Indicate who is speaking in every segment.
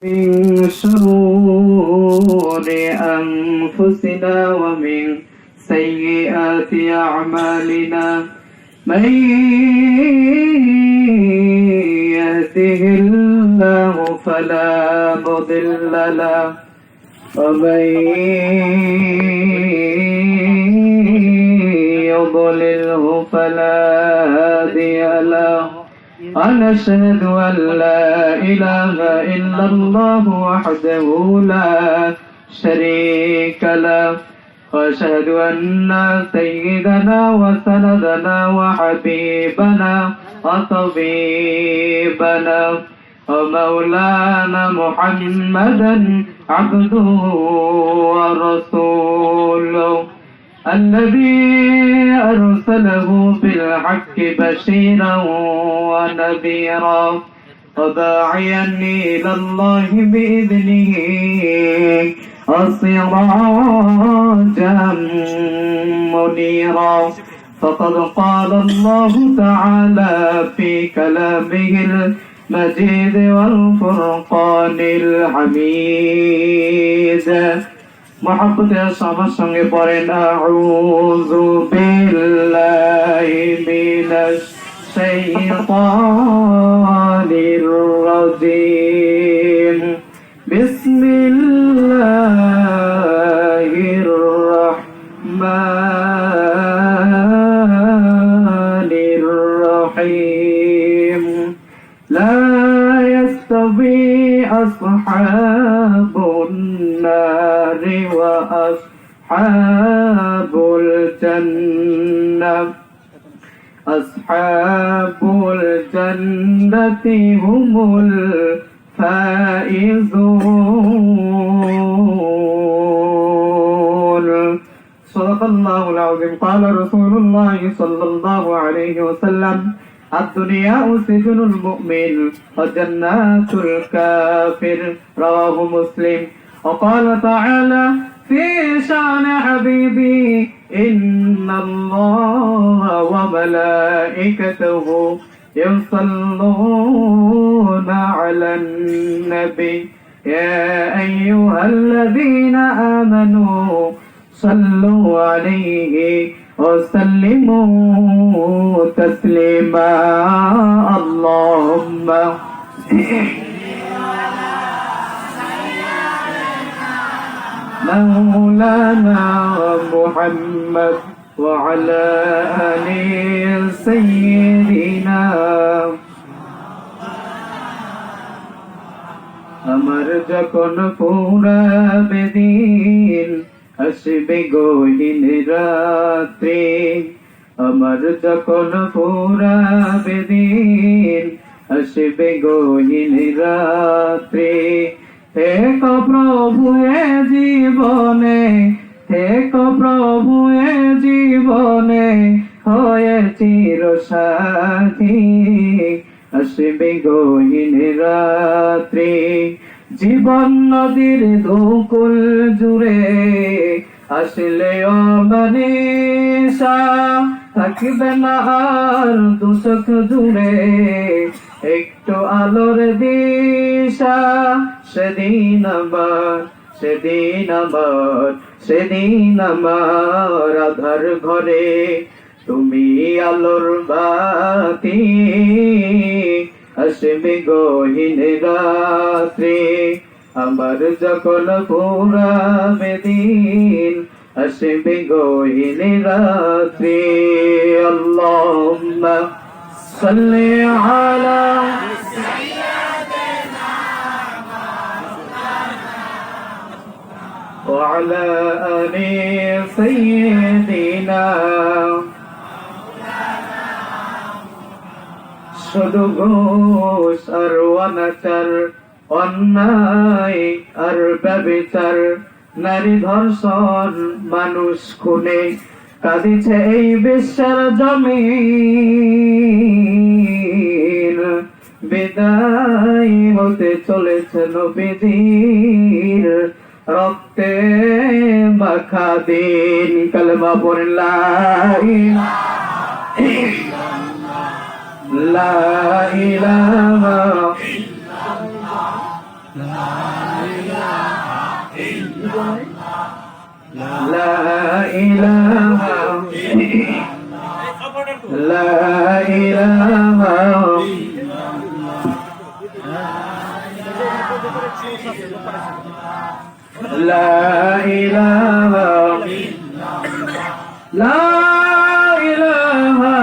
Speaker 1: من شرور أنفسنا ومن سيئات أعمالنا من يهده الله فلا مضل له ومن يضلله فلا هادي له ونشهد أن لا إله إلا الله وحده لا شريك له وأشهد أن سيدنا وسندنا وحبيبنا وطبيبنا ومولانا محمدا عبده ورسوله الذي أرسله بالحق بشيرا ونذيرا وداعيا إلى الله بإذنه وسراجا منيرا فقد قال الله تعالى في كلامه المجيد والفرقان الحميد محبت سما سنگے پڑھیں اعوذ باللہ من الشیطان الرجیم بسم اللہ الرحمن الرحیم لا يستوي أصحاب النار وأصحاب الجنة أصحاب الجنة هم الفائزون صدق الله العظيم قال رسول الله صلى الله عليه وسلم الدنيا سجن المؤمن وجنات الكافر رواه مسلم وقال تعالى في شأن حبيبي إن الله وملائكته يصلون على النبي يا أيها الذين آمنوا صلوا عليه وسلموا تسليما اللهم مولانا محمد وعلى آل سيدنا আমার যখন ফুরাবে দিন আসবে গহীন রাত্রি আমার যখন ফুরাবে দিন আসবে গহীন রাত্রি থেকো প্রভু এ জীবনে থেকো প্রভু এ জীবনে হয়ে চির সাথী আসবে গহীন রাত্রি জীবন নদীর দুকুল জুড়ে আসলে অমানিসা থাকবে না আর দুচোখ জুড়ে একটু আলোর দিশা সেদিন আমার আধার ঘরে তুমি আলোর বাতি আসবে গহীন রাত্রি আমার যখন ফুরাবে দিন আসবে গহীন রাত্রি আল্লাহুম্মা সাল্লি আলা ওয়া আলা আলি সাইয়্যিদিনা শুধু ঘুষ আর অনাচার অন্যায় আর ব্যভিচার নারী ধর্ষণ মানুষ খুনে কাঁদিছে এই বিশ্বের জমিন বিদায় হতে চলেছে নবীজির রক্তে মাখা দিন কালেমা পড়েন লা ইলাহা ইল্লাল্লাহ লা ইলাহা লা ইলাহা লা ইলাহা লা ইলাহা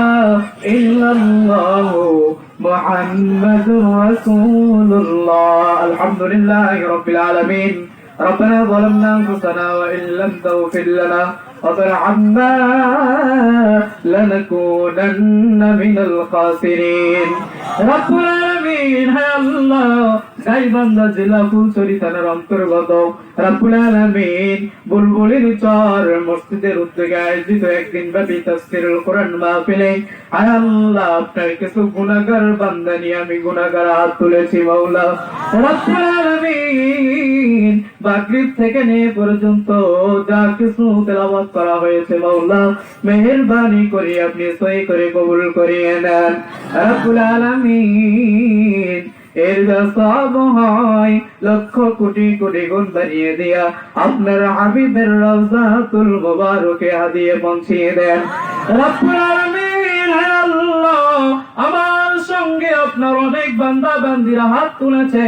Speaker 1: ইল্লাল্লাহ মুহাম্মাদুর রাসূলুল্লাহ আলহামদুলিল্লাহি রাব্বিল আলামিন ربنا ظلمنا أنفسنا وإن لم تغفر لنا وترحمنا لنكونن من الخاسرين رب العالمين هيا الله গাইবান্ধা জেলা ফুলছড়ি থানার অন্তর্গত রব্বুল আলামিন বুলবুলির চর মসজিদের উদ্যোগে আয়োজিত একদিন ব্যাপী তাফসীরুল কোরআন মাহফিলে আয় আল্লাহ আপনার কিছু গুনাহগার বান্দা নিয়ে আমি গুনাহগার হাত তুলেছি মাওলা রব্বুল আলামিন মাগরিব থেকে নিয়ে পর্যন্ত যা কিছু তেলাওয়াত করা হয়েছে মাওলা মেহেরবানি করে আপনি সহি করে কবুল করিয়ে নেন রব্বুল আলামিন এর সব হয় লক্ষ কোটি কোটি গুণ বাড়িয়ে দিয়া আপনার হাবিবের রওজাতুল মুবারকে হাদিয়ে পৌঁছিয়ে দেন রব্বুল আলামিন হে আল্লাহ আমার সঙ্গে আপনার অনেক বান্দা বান্দিরা হাত তুলেছে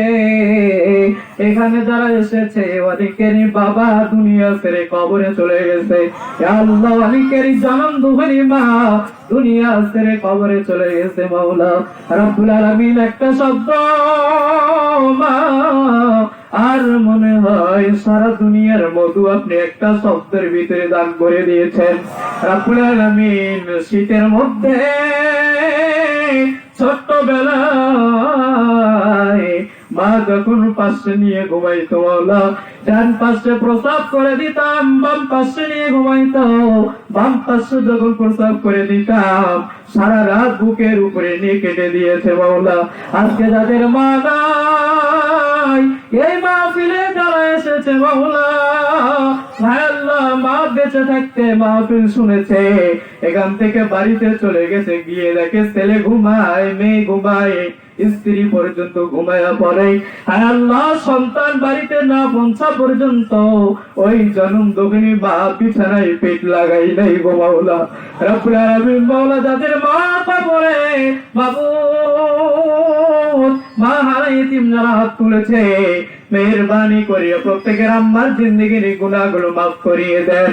Speaker 1: এখানে যারা এসেছে অনেকেরই বাবা দুনিয়া ছেড়ে কবরে চলে গেছে হে আল্লাহ অনেকেরই জনম দুঃখী মা দুনিয়া ছেড়ে কবরে চলে গেছে মাওলা রব্বুল আলামিন একটা শব্দ মা আর মনে হয় সারা দুনিয়ার মধু আপনি একটা শব্দের ভিতরে দান করে দিয়েছেন রব্বুল আলামিন শীতের মধ্যে ছোট্টবেলায় মা যখন পাশে নিয়ে ঘুমাইতো মাওলা ডান পাশে প্রসাব করে দিতাম বাম পাশে নিয়ে ঘুমাইতো বাম পাশে যখন প্রসাব করে দিতাম সারা রাত বুকের উপরে নিয়ে কেটে দিয়েছে মাওলা আজকে যাদের মা নাই এই মাহফিলে যারা এসেছে মাওলা আল্লাহ মা বেঁচে থাকতে মাহফিল শুনেছে এখান থেকে বাড়িতে চলে গেছে গিয়ে দেখে ছেলে ঘুমায় মেয়ে ঘুমায় স্ত্রী পর্যন্ত ঘুমায়া পড়ে আল্লাহ সন্তান বাড়িতে না পৌঁছা পর্যন্ত ওই জনম দোগিনী মা বিছানায় পেট লাগাই নাই গো মাওলা রব্বুল আলামিন মাওলা যাদের মাথা পড়ে বাবু মা হারা ইতিম যারা হাত তুলেছে মেহেরবানি করিয়া প্রত্যেকের আম্মার জিন্দেগির গুনাহগুলো মাফ করিয়ে দেন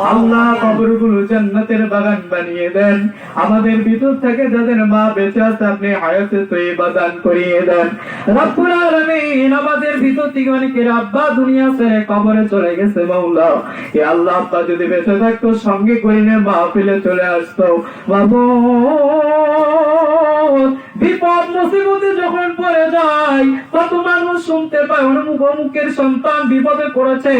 Speaker 1: আল্লাহ কবরগুলো জান্নাতের বাগান বানিয়ে দেন আমাদের ভিতর থেকে যাদের মা বেঁচে আছে আপনি হায়াতে তয়্যিবা দান করিয়ে দেন রব্বুল আলামিন আমাদের ভিতর থেকে অনেকের আব্বা দুনিয়া ছেড়ে কবরে চলে গেছে মাওলা হে আল্লাহ আব্বা যদি বেঁচে থাকতো সঙ্গে করে নিয়ে মাহফিলে চলে আসতো বাবু বিপদ মুসিবতে যখন পড়ে যায় কত মানুষ শুনতে পায় অমুকের সন্তান বিপদে পড়েছে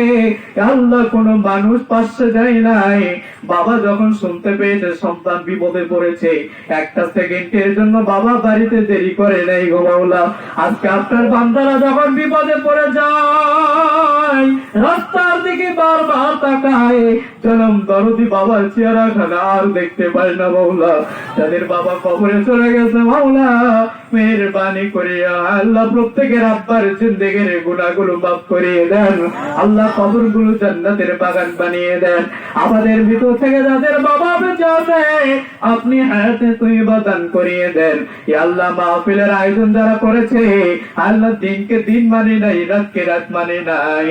Speaker 1: আল্লাহ কোন মানুষ পাশে যায় নাই বাবা যখন শুনতে পেয়েছে সন্তান বিপদে পড়েছে একটা সেকেন্ডের জন্য বাবা বাড়িতে দেরি করে নাই গো মাওলা আজকে আপনার বান্দারা যখন বিপদে পড়ে যায় রাস্তার দিকে বারবার তাকায় জনম দরদি বাবার চেহারা খানা আর দেখতে পায় না মাওলা যাদের বাবা কবরে চলে গেছে মাওলা মেহেরবানি করিয়া আল্লাহ প্রত্যেকের আব্বার জিন্দেগির গুনাহগুলো মাফ করিয়ে দেন আল্লাহ কবরগুলো জান্নাতের বাগান বানিয়ে দেন আমাদের ভিতর থেকে যাদের বাবা বেঁচে আছে আপনি হায়াতে তয়্যিবা দান করিয়ে দেন ইয়া আল্লাহ মাহফিলের আয়োজন যারা করেছে আল্লাহ দিনকে দিন মানে নাই রাতকে রাত মানে নাই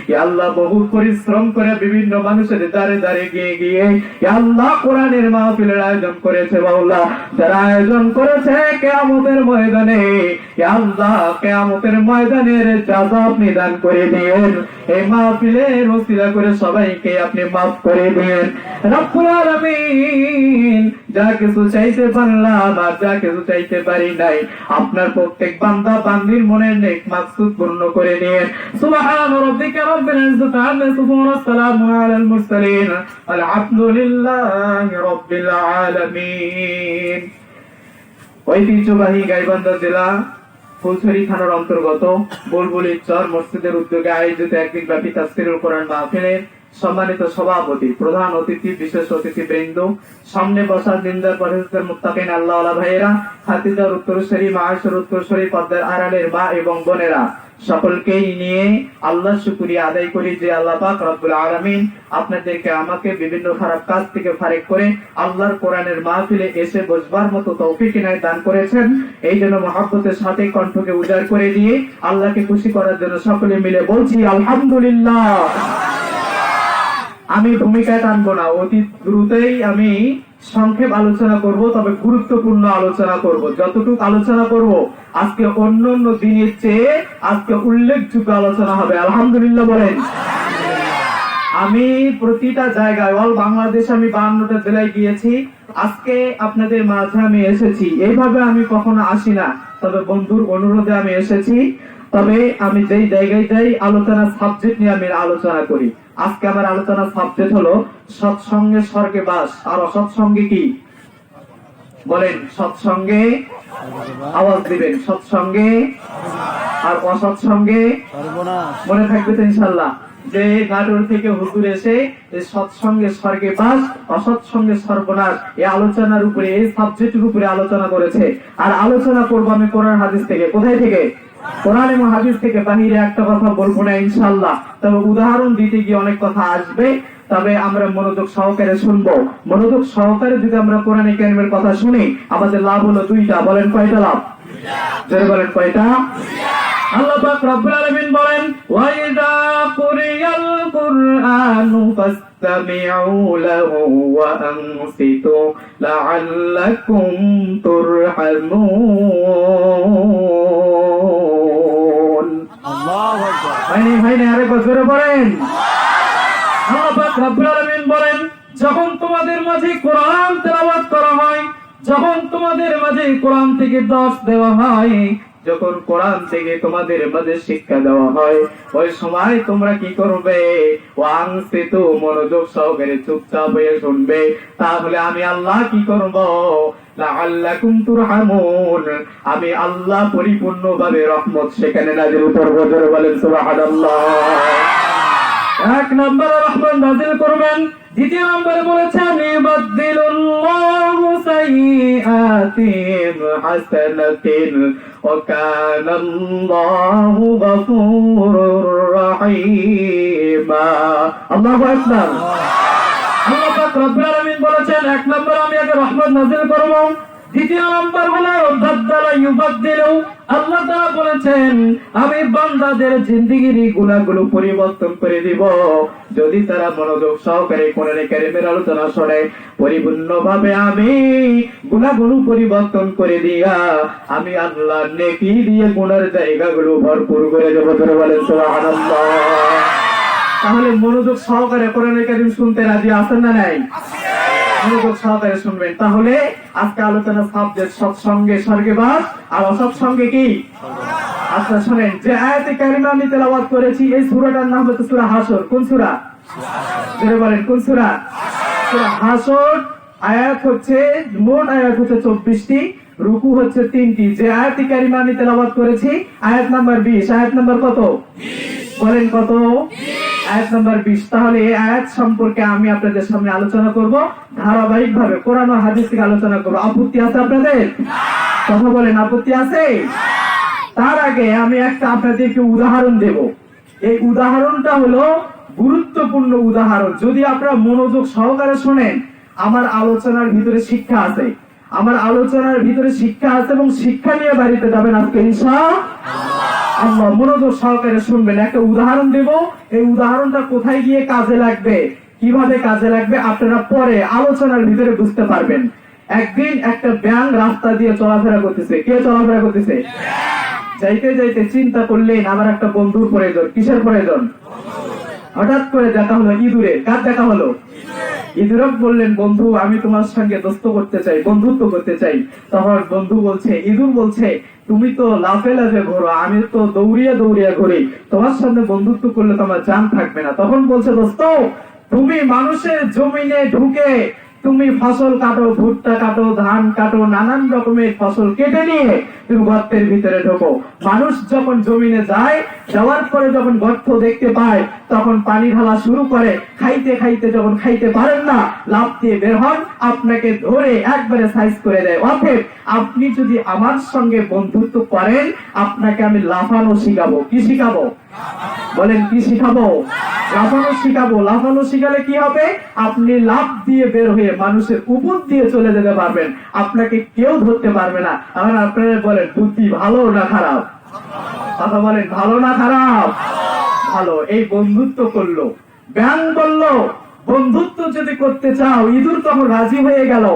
Speaker 1: ইয়া আল্লাহ বহু পরিশ্রম করে বিভিন্ন মানুষের দ্বারে দ্বারে গিয়ে গিয়ে ইয়া আল্লাহ কোরআনের মাহফিলের আয়োজন করেছে মাওলা যারা আয়োজন করেছে কিয়ামতের ময়দানে ইয়া আল্লাহ কিয়ামতের ময়দানের জাযা আপনি দান করে দিয়েন এই মাহফিলের ওসিলা করে সবাইকে আপনি মাফ করে দিয়েন রব্বুল আলামিন যা কিছু চাইতে পারলাম আর যা কিছু চাইতে পারি নাই আপনার প্রত্যেক বান্দা বান্দির মনের নেক মাকসুদ পূর্ণ করে নিয়েন সুবহান রাব্বিকা রাব্বিল ইজ্জাতি আম্মা ইয়াসিফুন ওয়া সালামুন আলাল মুরসালিন আলহামদুলিল্লাহি রাব্বিল আলামিন ঐতিহ্যবাহী গাইবান্ধা জেলা ফুলছড়ি থানার অন্তর্গত বুলবুলির চর মসজিদের উদ্যোগে আয়োজিত একদিন ব্যাপী তাফসীরুল কোরআন মাহফিলের সম্মানিত সভাপতি, প্রধান অতিথি, বিশেষ অতিথি বৃন্দ, সামনে বসা দিনদার পরিচিতের মুত্তাকিন আল্লাহওয়ালা ভাইয়েরা, খাতিজার উত্তরসূরি, মায়েশার উত্তরসূরি, পর্দার আড়ালের মা এবং বোনেরা, সকলকেই নিয়ে আল্লাহ শুকরিয়া আদায় করি যে আল্লাহ পাক রব্বুল আলামিন আপনাদেরকে আমাকে বিভিন্ন খারাপ কাজ থেকে ফারেক করে আল্লাহর কোরআনের মাহফিলে এসে বসবার মতো তৌফিক ইনায়াত দান করেছেন। এই জন্য মহব্বতের সাথে কণ্ঠকে উজাড় করে দিয়ে আল্লাহকে খুশি করার জন্য সকলে মিলে বলছি আলহামদুলিল্লাহ। আমি ভূমিকায় টানবো না, অতি দ্রুতই আমি সংক্ষেপ আলোচনা করব, তবে গুরুত্বপূর্ণ আলোচনা করব। যতটুকু আলোচনা করব আজকে অন্য অন্য দিনের চেয়ে আজকে উল্লেখযোগ্য আলোচনা হবে। আলহামদুলিল্লাহ বলেন। আমি প্রতিটা জায়গায় অল বাংলাদেশ আমি 52টা জেলায় গিয়েছি, আজকে আপনাদের মাঝে আমি এসেছি। এইভাবে আমি কখনো আসি না, তবে বন্ধুর অনুরোধে আমি এসেছি। তবে আমি যেই জায়গায় যাই আলোচনার সাবজেক্ট নিয়ে আমি আলোচনা করি। আজকে আমার আলোচনার সাবজেক্ট হলো সৎসঙ্গে স্বর্গে বাস। আর অসৎসঙ্গে কি বলেন? সৎসঙ্গে আওয়াজ দিবেন, সৎসঙ্গে আর অসৎসঙ্গে মনে থাকবে তো ইনশাল্লাহ। যে নাটোর থেকে হুজুর এসে সৎসঙ্গে স্বর্গে বাস, অসৎসঙ্গে সর্বনাশ, এই আলোচনার উপরে, এই সাবজেক্টের উপরে আলোচনা করেছে। আর আলোচনা করবো আমি কোরআন হাদিস থেকে। কোথায় থেকে? কোরআন এবং হাদিস থেকে, বাহিরে একটা কথা বলবো না ইনশাআল্লাহ। তবে উদাহরণ দিতে গিয়ে অনেক কথা আসবে, তবে আমরা মনোযোগ সহকারে শুনবো। মনোযোগ সহকারে যদি আমরা কোরআন কারীমের কথা শুনি, আমাদের লাভ হলো দুইটা। বলেন কয়টা লাভ? জোরে বলেন কয়টা? আল্লাহ পাক রব্বুল আলামিন বলেন, ওয়া ইযা কুরিয়াল কুরআনু ফাসতামিউ লাহু ওয়া আনসিতু লাআল্লাকুম তুরহামুন। আল্লাহু আকবার। ভাই আরেকবার জোরে বলেন। আল্লাহ পাক রব্বুল আলামিন বলেন, যখন তোমাদের মাঝে কোরআন তেলাওয়াত করা হয়, যখন তোমাদের মাঝে কোরআন থেকে দর্শ দেওয়া হয়, যখন কোরআন থেকে তোমাদের মাঝে শিক্ষা দেওয়া হয়, ওই সময় তোমরা কি করবে? ওয়াংসিতু, মনোযোগ সহকারে চুপচাপ হয়ে শুনবে। তাহলে আমি আল্লাহ কি করব? লাআল্লাকুম তুরহামুন, আমি আল্লাহ পরিপূর্ণভাবে রহমত সেখানে নাযিল করব। জোরে বলেন সুবহানাল্লাহ। এক নম্বরে রহমত নাযিল করবেন। দ্বিতীয় নম্বরে বলেছেন, ইবাদদিলুল্লাহু সাইয়্যাতিহিম হাসানাতিন ওয়া কানাল্লাহু গফুরুর রাহিমা। আল্লাহু আকবার। আল্লাহ পাক রব্বুল আলামিন বলেছেন, এক নম্বরে আমি আগে রহমত নাযিল করব। দ্বিতীয় নম্বর হলো বাদদালা ইউবাদদিলু, আল্লাহ তাআলা বলেছেন আমি বান্দাদের জিন্দেগির গুনাহগুলো পরিবর্তন করে দিব যদি তারা মনোযোগ সহকারে কোরআন কারীমের আলোচনা শুনে। পরিপূর্ণভাবে আমি গুনাহগুলো পরিবর্তন করে দিয়া আমি আল্লাহ নেকি দিয়ে গুনার জায়গাগুলো ভরপুর করে দেব। ধরে বলেন সুবহানাল্লাহ। তাহলে মনোযোগ সহকারে কোরআন কারীম শুনতে রাজি আছেন না নাই? মনোযোগ সহকারে শুনবেন। তাহলে আজকে আলোচনার সাবজেক্ট সৎসঙ্গে স্বর্গে বাস আর অসৎসঙ্গে কি? আচ্ছা শুনেন, যে আয়াতে কারিমা আমি তেলাওয়াত করেছি এই সূরাটার নাম হচ্ছে সূরা হাসর। কোন সূরা? জোরে বলেন কোন সূরা? সূরা হাসর। আয়াত হচ্ছে, মোট আয়াত হচ্ছে 24টি, রুকু হচ্ছে 3টি। যে আয়াতে কারিমা আমি তেলাওয়াত করেছি আয়াত নাম্বার 20। আয়াত নাম্বার কত? বলেন কত? আয়াত নাম্বার 20। তাহলে এই আয়াত সম্পর্কে আমি আপনাদের সামনে আলোচনা করব, ধারাবাহিক ভাবে কোরআন ও হাদিস থেকে আলোচনা করব। আপত্তি আছে আপনাদের? কথা বলেন, আপত্তি আছে? তার আগে আমি একটা আপনাদেরকে উদাহরণ দেব। এই উদাহরণটা হলো গুরুত্বপূর্ণ উদাহরণ। যদি আপনারা মনোযোগ সহকারে শুনেন, আমার আলোচনার ভিতরে শিক্ষা আছে, আমার আলোচনার ভিতরে শিক্ষা আছে এবং শিক্ষা নিয়ে বাড়িতে যাবেন আজকে ইনশাআল্লাহ। মনোযোগ সহকারে শুনবেন। একটা উদাহরণ দেব, এই উদাহরণটা কোথায় গিয়ে কাজে লাগবে, কিভাবে কাজে লাগবে আপনারা পরে আলোচনার ভিতরে বুঝতে পারবেন। একদিন একটা ব্যাঙ রাস্তা দিয়ে চলাফেরা করতেছে। কে চলাফেরা করতেছে? যাইতে যাইতে চিন্তা করলেন আমার একটা বন্ধুর প্রয়োজন। কিসের প্রয়োজন? হঠাৎ করে দেখা হলো ইঁদুরের। কার দেখা হলো? ইঁদুরক বললেন, বন্ধু আমি তোমার সঙ্গে দোস্ত করতে চাই, বন্ধুত্ব করতে চাই। তখন বন্ধু বলছে, ইঁদুর বলছে, তুমি তো লাফে লাফে ঘোরো, আমি তো দৌড়িয়ে দৌড়িয়ে ঘুরি, তোমার সাথে বন্ধুত্ব করলে তোমার জান থাকবে না। তখন বলছে, দোস্ত তুমি মানুষের জমিনে ঢুকে তুমি ফসল কাটো, ভুট্টা কাটো, ধান কাটো, নানান রকমের ফসল কেটে নিয়ে তুমি গর্তের ভিতরে ঢোকো। মানুষ যখন জমিনে যায়, যাওয়ার পরে যখন গর্ত দেখতে পায়, তখন পানি ঢালা শুরু করে। খাইতে খাইতে যখন খাইতে পারেন না, লাফ দিয়ে বের হন, আপনাকে ধরে একবারে সাইজ করে দেয়। অতএব আপনি যদি আমার সঙ্গে বন্ধুত্ব করেন, আপনাকে আমি লাফানো শিখাবো। কি শিখাবো বলেন? কি শিখাবো? লাফানো শিখাবো। লাফানো শিখালে কি হবে? আপনি লাফ দিয়ে বের হয়ে মানুষের উপর দিয়ে চলে যেতে পারবেন, আপনাকে কেউ ধরতে পারবে না। এখন আপনারা বলেন, বুদ্ধি ভালো না খারাপ? কথা বলেন, ভালো না খারাপ? ভালো। এই বন্ধুত্ব করলো, ব্যাং বললো বন্ধুত্ব যদি করতে চাও, ইঁদুর তখন রাজি হয়ে গেল।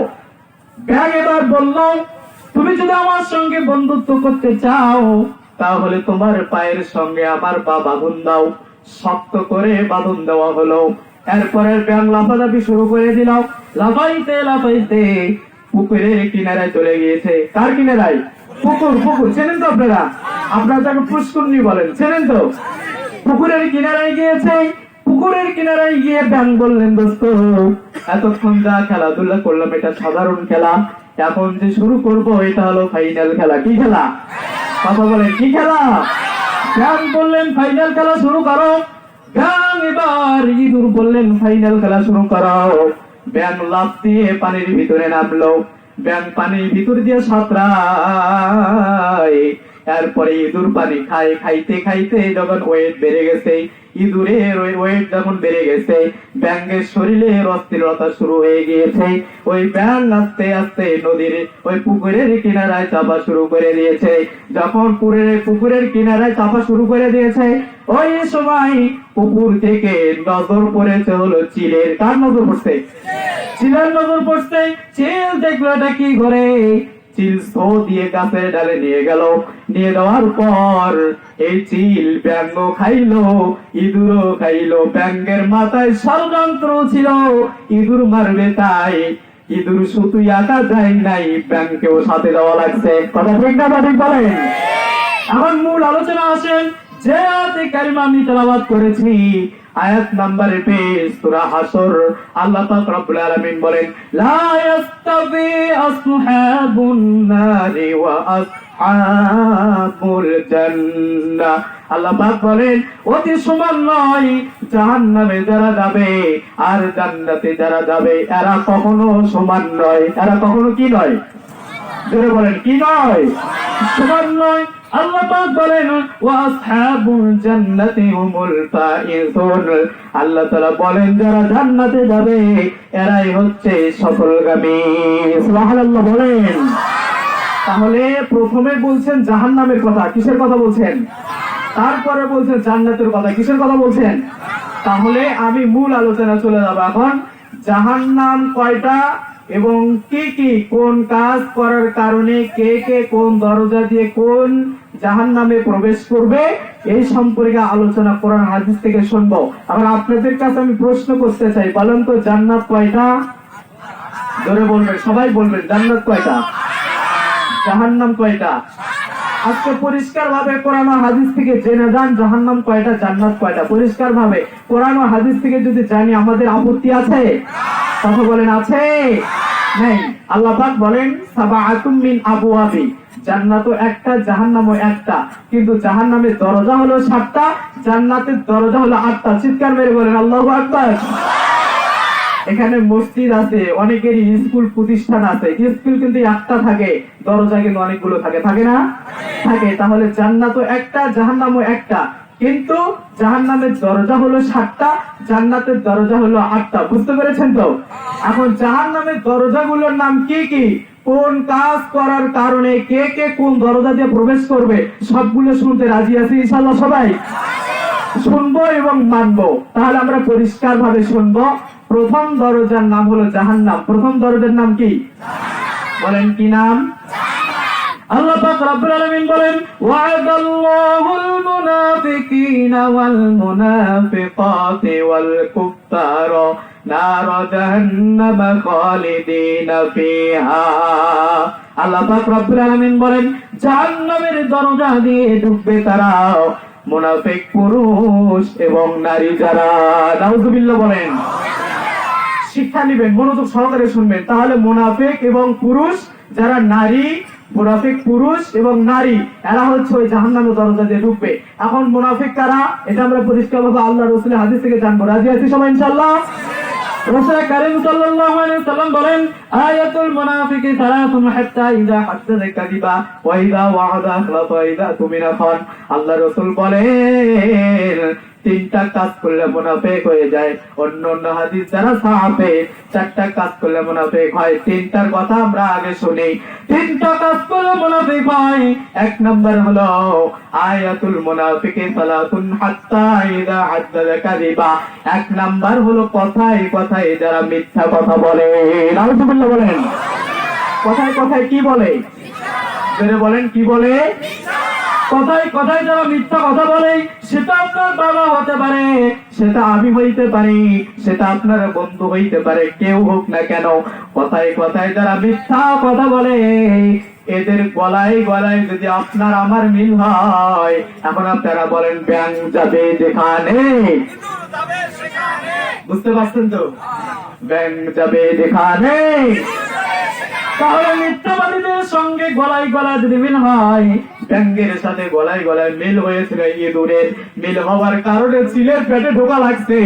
Speaker 1: ব্যাং এবার বলল, তুমি যদি আমার সঙ্গে বন্ধুত্ব করতে চাও, তাহলে তোমার পায়ের সঙ্গে আমার পা বাঁধন দাও। শক্ত করে বাঁধন দেওয়া হলো। এরপরে ব্যাং লাফালাফি শুরু করে দিল। লাফাইতে লাফাইতে পুকুরের কিনারায় চলে গিয়েছে। কার কিনারায়? পুকুর। পুকুর চেনেন তো আপনারা? আপনারা তাকে পুষ্করণী বলেন, চেনেন তো? পুকুরের কিনারায় গিয়েছে। পুকুরের কিনারায় গিয়ে ব্যাং বললেন, দোস্ত, এতক্ষণ যা খেলাধুলা করলাম এটা সাধারণ খেলা, এখন যে শুরু করবো এটা হলো ফাইনাল খেলা। কি খেলা? কথা বলেন, কি খেলা? ব্যাং বললেন, ফাইনাল খেলা শুরু করো। ব্যাং এবার ইঁদুর বললেন, ফাইনাল খেলা শুরু করো। ব্যাং লাফ দিয়ে পানির ভিতরে নামলো। ব্যাং পানির ভিতর দিয়ে সাঁতরায়। এরপরে ইঁদুর পানি খায়। খাইতে খাইতে যখন ওয়েট বেড়ে গেছে, ইঁদুরের ওয়েট যখন বেড়ে গেছে, ব্যাঙের শরীরে অস্থিরতা শুরু হয়ে গিয়েছে। ওই ব্যাঙ আস্তে আস্তে নদীর ওই পুকুরের কিনারায় চাপা শুরু করে দিয়েছে। যখন পুকুরের কিনারায় চাপা শুরু করে দিয়েছে, ওই সময় পুকুর থেকে নজর পড়েছে হলো চিলের। কার নজর পড়ছে? চিলের নজর পড়ছে। চিল দেখলো এটা কি করে, চিল সো দিয়ে গাছের ডালে নিয়ে গেল। নিয়ে যাওয়ার পর এই চিল ব্যাঙ খাইলো, ইঁদুরও খাইলো। ব্যাঙের মাথায় ষড়যন্ত্র ছিল, ইঁদুর মারবে তাই। ইঁদুর শুধু একা যায় নাই, ব্যাঙকেও সাথে দেওয়া লাগছে। কথা ঠিক না ঠিক বলেন? এখন মূল আলোচনা আসেন। যে আয়াতে কারিমা আমি তেলাওয়াত করেছি, আয়াত নাম্বার 20 সূরা হাসর। আল্লাহ পাক রব্বুল আলামিন বলেন, লা ইয়াস্তাবি আসহাবুন নারি ওয়া আসহাবুল জান্নাহ। আল্লাহ পাক বলেন, অতি সমান নয় জাহান্নামে যারা যাবে আর জান্নাতে যারা যাবে, এরা কখনো সমান নয়। এরা কখনো কি নয়? জোরে বলেন, কি নয়? সমান নয়। আল্লাহ পাক বলেন, ওয়া আসহাবুল জান্নাতি হুমুল ফাইজুন। আল্লাহ তাআলা বলেন, যারা জান্নাতে যাবে এরাই হচ্ছে সফলগামী। সুবহানাল্লাহ বলেন। তাহলে প্রথমে বলছেন জাহান্নামের কথা। কিসের কথা বলছেন? তারপরে বলছেন জান্নাতের কথা। কিসের কথা বলছেন? তাহলে আমি মূল আলোচনা চলে যাব। এখন জাহান্নাম কয়টা এবং কি কি, কোন কাজ করার কারণে কে কে কোন দরজা দিয়ে কোন জাহান্নামে প্রবেশ করবে, এই সম্পর্কে আলোচনা কোরআন হাদিস থেকে শুনবো। আবার আপনাদের কাছে আমি প্রশ্ন করতে চাই, বলেন তো জান্নাত কয়টা? জোরে বলবেন, সবাই বলবেন, জান্নাত কয়টা, জাহান্নাম কয়টা? আজকে পরিষ্কার ভাবে কোরআন ও হাদিস থেকে জেনে যান জাহান্নাম কয়টা, জান্নাত কয়টা। পরিষ্কার ভাবে কোরআন ও হাদিস থেকে যদি জানি, আমাদের আপত্তি আছে? কথা বলেন, আছে? নেই। আল্লাহ পাক বলেন, সাবাআতুম মিন আবওয়াবি, জান্নাতও একটা জাহান্নামও একটা, কিন্তু জাহান্নামের দরজা হলো 7টা, জান্নাতের দরজা হলো 8টা। চিৎকার মেরে বলেন আল্লাহু আকবার। এখানে মসজিদ আছে, অনেকেরই স্কুল প্রতিষ্ঠান আছে, স্কুল কিন্তু একটা থাকে, দরজা কিন্তু অনেকগুলো থাকে, থাকে না? থাকে। তাহলে জান্নাতও একটা, জাহান্নামও একটা, কিন্তু জাহান্নামের দরজা হলো 7টা, জান্নাতের দরজা হলো 8টা। বুঝতে পেরেছেন তো? এখন জাহান্নামের দরজাগুলোর নাম কি কি, কোন কাজ করার কারণে কে কে কোন দরজা দিয়ে প্রবেশ করবে, সবগুলো শুনতে রাজি আছি ইনশাআল্লাহ? সবাই শুনবো এবং মানবো। তাহলে আমরা পরিষ্কার ভাবে শুনবো। প্রথম দরজার নাম হলো জাহান্নাম। প্রথম দরজার নাম কি বলেন? কি নাম? আল্লাহ পাক রব্বুল আলামিন বলেন, ওয়া'দাল্লাহুল মুনাফিকিনা ওয়াল মুনাফিকাতি ওয়াল কুফারা নার জাহান্নাম খালিদিনা ফিহা। আল্লাহ পাক রব্বুল আলামিন বলেন, জাহান্নামের দরজা দিয়ে ঢুকবে তারা মুনাফিক পুরুষ এবং নারী যারা। নাউযুবিল্লাহ বলেন। শিক্ষা নেবেন, মনোযোগ সহকারে শুনবেন, তাহলে মুনাফিক এবং পুরুষ যারা নারী, মুনাফিক পুরুষ এবং নারী এরা হচ্ছে ওই জাহান্নামের দরজা দিয়ে ঢুকবে। এখন মুনাফিক কারা এটা আমরা পরিষ্কারভাবে আল্লাহ রাসূলের হাদিস থেকে জানবো। রাজি আছি সবাই ইনশাআল্লাহ? রাসূল কারীম সাল্লাল্লাহু আলাইহি সাল্লাম বলেন, আয়াতুল মুনাফিকি সালাতুন হাত্তা ইযা হাদাসা কাযিবা ওয়া ইযা ওয়া'আদা আখলাফা ওয়া ইযা তুমিনা খান। আল্লাহ রাসূল বলেন তিনটা কাজ করলে মুনাফিক হয়ে যায়। অন্য অন্য হাদিস যারা সাহাবে চারটা কাজ করলে মুনাফিক হয়। তিনটার কথা আমরা আগে শুনি। তিনটা কাজ করলে মুনাফিক হয়। এক নাম্বার হলো আয়াতুল মুনাফিকি সালাতুন হাত্তা ইযা হাদাসা কাযিবা। এক নাম্বার হলো কথায় কথায় যারা মিথ্যা কথা বলে। নাউযুবিল্লাহ বলেন। কথায় কথায় কি বলে? জোরে বলেন, কি বলে? কথায় কথায় যারা মিথ্যা কথা বলে, সেটা আপনার বাবা হতে পারে, সেটা আমি হইতে পারি, সেটা আপনার বন্ধু হইতে পারে, কেউ হোক না কেন, কথায় কথায় যারা মিথ্যা কথা বলে এদের গলায় গলায় যদি আপনার আমার মিল হয়, এখন আপনারা বলেন ব্যাং যাবে যেখানে, বুঝতে পারছেন তো? ব্যাং যাবে যেখানে। তাহলে মিথ্যাবাদীদের সঙ্গে গলায় গলায় যদি মিল হয়, ব্যাঙের সাথে গলায় গলায় মিল হয়েছিল, ইঁদুরের মিল হওয়ার কারণে চিলের পেটে ঢোকা লাগছে,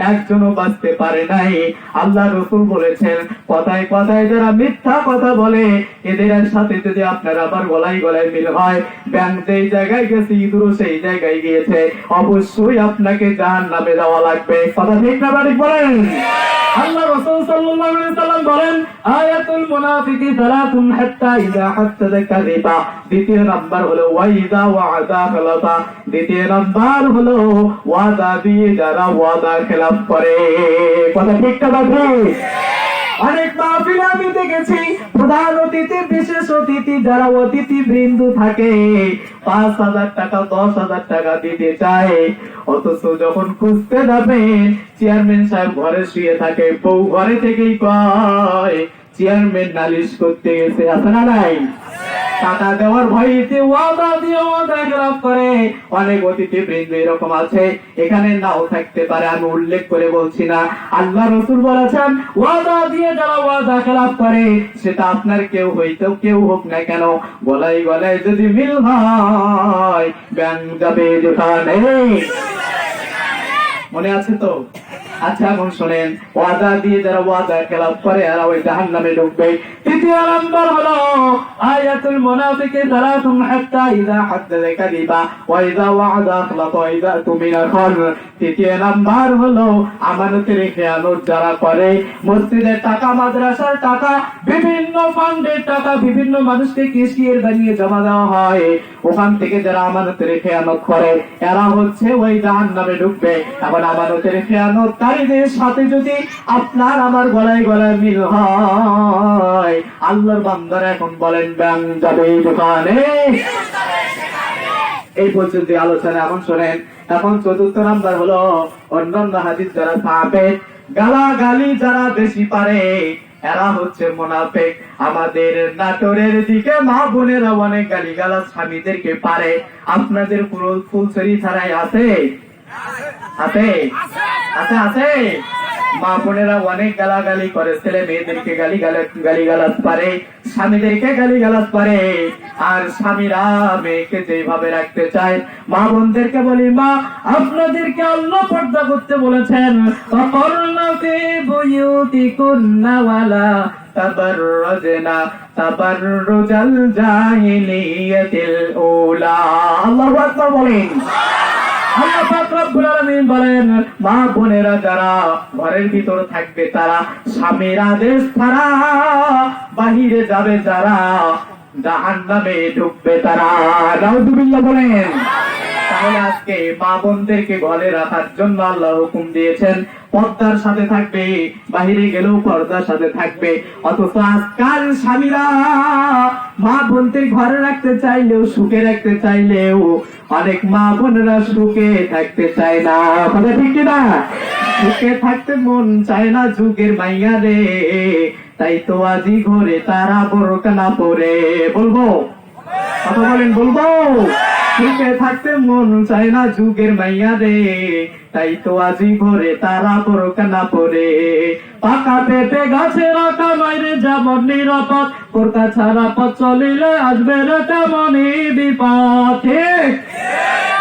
Speaker 1: একজনও বাঁচতে পারে নাই। আল্লাহ রাসূল বলেছেন কথায় কথায় যারা মিথ্যা কথা বলে এদের সাথে যদি আপনার আবার গলায় গলায় মিল হয়, ব্যাঙ যেই জায়গায় গেছে ইঁদুরও সেই জায়গায় গিয়েছে, অবশ্যই আপনাকে জাহান্নামে যাওয়া লাগবে। কথা ঠিক না ঠিক বলেন? আল্লাহ রাসূল সাল্লাল্লাহু আলাইহি সাল্লাম বলেন আয়াতুল মুনাফিকি সালাতুন হাত্তা ইযা হাদাসা কাযিবা। দ্বিতীয় নাম্বার হলো ওয়া ইযা ওয়া'আদা খালাফা। দ্বিতীয় নাম্বার হলো ওয়াদা দিয়ে যারা ওয়াদা খেলাফ করে। কথা ঠিক না ঠিক? অনেক মাহফিলে আমি দেখেছি প্রধান অতিথি বিশেষ অতিথি যারা অতিথি বৃন্দ থাকে 5,000 টাকা 10,000 টাকা দিতে চায়, অথচ যখন খুঁজতে যাবেন চেয়ারম্যান সাহেব ঘরে শুয়ে থাকে, বউ ঘরে থেকেই কয় চেয়ারম্যান নালিশ করতে গেছে। আছে না নাই? টাকা দেওয়ার ভয়তে ওয়াদা দিয়ে ওয়াদা খেলাফ করে। অনেক অতিথি বৃন্দ এরকম আছে, এখানে নাও থাকতে পারে, আমি উল্লেখ করে বলছি না। আল্লাহ রাসূল বলেছেন ওয়াদা দিয়ে যারা ওয়াদা খেলাফ করে, সেটা আপনার কেউ হইতো কেউ হোক না কেন, গলায় গলায় যদি মিল হয় ব্যাং যাবে যেখানে। মনে আছে তো? আচ্ছা এখন শুনেন, ওয়াদা দিয়ে যারা ওয়াদা খেলাফ করে এরা ওই জাহান্নামে ঢুকবে। তৃতীয় নাম্বার হলো আয়াতুল মুনাফিকি সালাতুন হাত্তা ইযা হাদাসা কাযিবা ওয়া ইযা ওয়া'আদা আখলাফা ওয়া ইযা তুমিনা খান। তৃতীয় নাম্বার হলো আমানতের খেয়ানত যারা করে, মসজিদের টাকা, মাদ্রাসার টাকা, বিভিন্ন ফান্ডের টাকা বিভিন্ন মানুষকে কিস্তির বানিয়ে জমা দেওয়া হয়, ওখান থেকে যারা আমানতের খেয়ানত করে এরা হচ্ছে ওই জাহান্নামে ঢুকবে। এখন আমানতের খেয়ানতকারীদের সাথে যদি আপনার আমার গলায় গলায় মিল হয়, আল্লাহর বান্দারা এখন বলেন ব্যাং যাবে যেখানে। এই পর্যন্ত আলোচনা। এখন শোনেন, এখন চতুর্থ নাম্বার হলো অন্যান্য হাদিস যারা সাহাবে গালাগালি যারা বেশি পারে এরা হচ্ছে মুনাফিক। আমাদের নাটোরের দিকে মা বোনেরা অনেক গালিগালাজ স্বামীদেরকে পারে। আপনাদের পুরো ফুলছড়ি ছাড়াই আছে? আছে আছে আছে। মা বোনেরা অনেক গালাগালি করে, ছেলে মেয়েদেরকে গালিগালাজ পারে, স্বামীদেরকে গালিগালাজ পারে। আর স্বামীরা মেয়েকে যেভাবে রাখতে চায়, মা বোনদেরকে বলি মা আপনাদেরকে আল্লাহ পর্দা করতে বলেছেন, ফাকারনা ফি বুয়ুতিকুন্না ওয়ালা তাবাররাজনা তাবাররুজাল জাহিলিয়াতিল উলা। আল্লাহু আকবার বলেন। আল্লাহ পাক রব্বুল আলামিন বলেন মা বোনেরা যারা ঘরের ভিতর থাকবে তারা স্বামীর আদেশ ছাড়া বাহিরে যাবে, যারা জাহান্নামে ঢুকবে তারা। নাউযুবিল্লাহ বলেন। তাহলে আজকে মা বোনদেরকে ঘরে রাখার জন্য আল্লাহ হুকুম দিয়েছেন পর্দার সাথে থাকবে, বাহিরে গেলেও পর্দার সাথে থাকবে। অথচ আজকাল স্বামীরা মা বোনদের ঘরে রাখতে চাইলেও, সুখে রাখতে চাইলেও অনেক মা বোনেরা সুখে থাকতে চায় না। কথা ঠিক না? সুখে থাকতে মন চায় না যুগের মাইয়া রে, তাই তো আজি ঘরে তারা বোরকা না পরে। বলবো? কথা বলেন, বলবো? সুখে থাকতে মন চায় না যুগের মাইয়া রে, তাই তো আজি ঘরে তারা বোরকা না পরে। পাকা পেঁপে গাছে রাখা মাইরে যেমন নিরাপদ, বোরকা ছাড়া পথ চলিলে আসবে রে তেমনই বিপদ। ঠিক,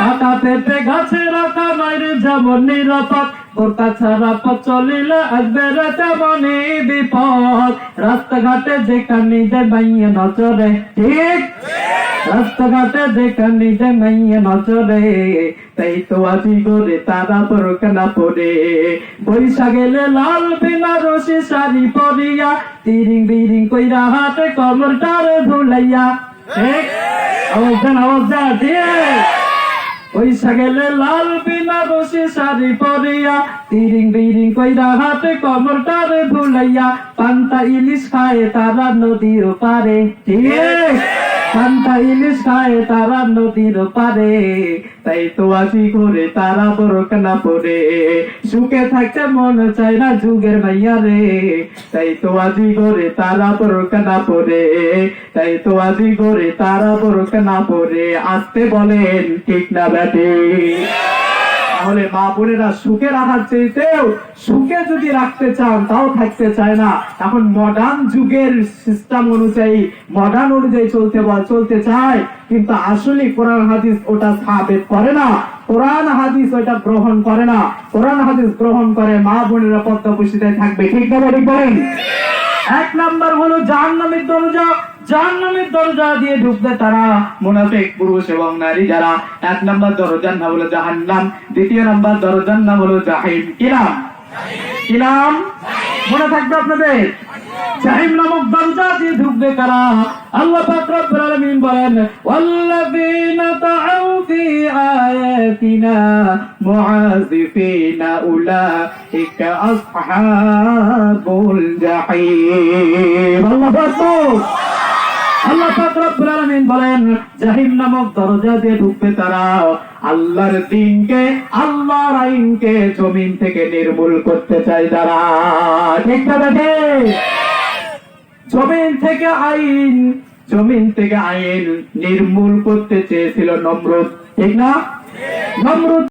Speaker 1: পাকা পেঁপে গাছে রাখা মাইরে যেমন নিরাপদ, বোরকা ছাড়া পথ চলিলে আসবে রে তেমনই বিপদ। রাস্তাঘাটে যেখানে যে মাইয়া নজরে, ঠিক, রাস্তাঘাটে যেখানে যে মাইয়া নজরে, তাই তো আজি ঘরে তারা বোরকা না পরে। বৈশাখেলে লাল বেনারসি শাড়ি পরিয়া, তিরিং বিরিং কইরা হাতে কমরটারে ধুলাইয়া। ঠিক, আওয়াজ যা দিয়ে। বৈশাখেলে লাল বেনারসি শাড়ি পরিয়া, তিরিং বিরিং কইরা হাতে কমরটারে ধুলাইয়া, পান্তা ইলিশ খায় তারা নদীর পারে। ঠিক, পান্তা ইলিশ খায় তারা নদীর পারে, তাই তো আজি ঘরে তারা বোরকা না পরে। সুখে থাকতে মন চায় না যুগের মাইয়া রে, তাই তো আজি ঘরে তারা বোরকা না পরে, তাই তো আজি ঘরে তারা বোরকা না পরে। আসতে বলেন ঠিক না ব্যাটে? তাহলে মা বোনেরা সুখে রাখার চেয়েতেও সুখে যদি রাখতে চান তাও থাকতে চায় না। এখন মডার্ন যুগের সিস্টেম অনুযায়ী, মডার্ন অনুযায়ী চলতে চায়, কিন্তু আসলে কোরআন হাদিস ওটা সাবেত করে না, কোরআন হাদিস ওটা গ্রহণ করে না। কোরআন হাদিস গ্রহণ করে মা বোনেরা পদ্মপুষ্টিতে থাকবে। ঠিক না ঠিক বলেন? এক নাম্বার হলো জাহান্নামের দরজা, জাহান্নামের দরজা দিয়ে ঢুকবে তারা মুনাফিক পুরুষ এবং নারী যারা। এক নাম্বার দরজার নাম হলো জাহান্নাম, দ্বিতীয় নাম্বার দরজার নাম হলো জাহিম। কি নাম? কি নাম মনে থাকবে আপনাদের? জাহিম নামক দরজা দিয়ে ঢুকবে কারা? আল্লাহ পাক রব্বুল আলামিন বলেন, ওয়াল্লাযীনা তাআউ ফি আয়াতিনা মুআযিফিনা উলাইকা আসহাবুল জাহিম। আল্লাহু আকবার। আল্লাহ পাক রব্বুল আলামিন বলেন, জাহিম নামক দরজা দিয়ে ঢুকবে তারা আল্লাহর দ্বীনকে, আল্লাহর আইনকে জমিন থেকে নির্মূল করতে চায় তারা। ঠিক না বেঠে? জমিন থেকে আইন নির্মূল করতে চেয়েছিল নমরুদ। ঠিক না? নমরুদ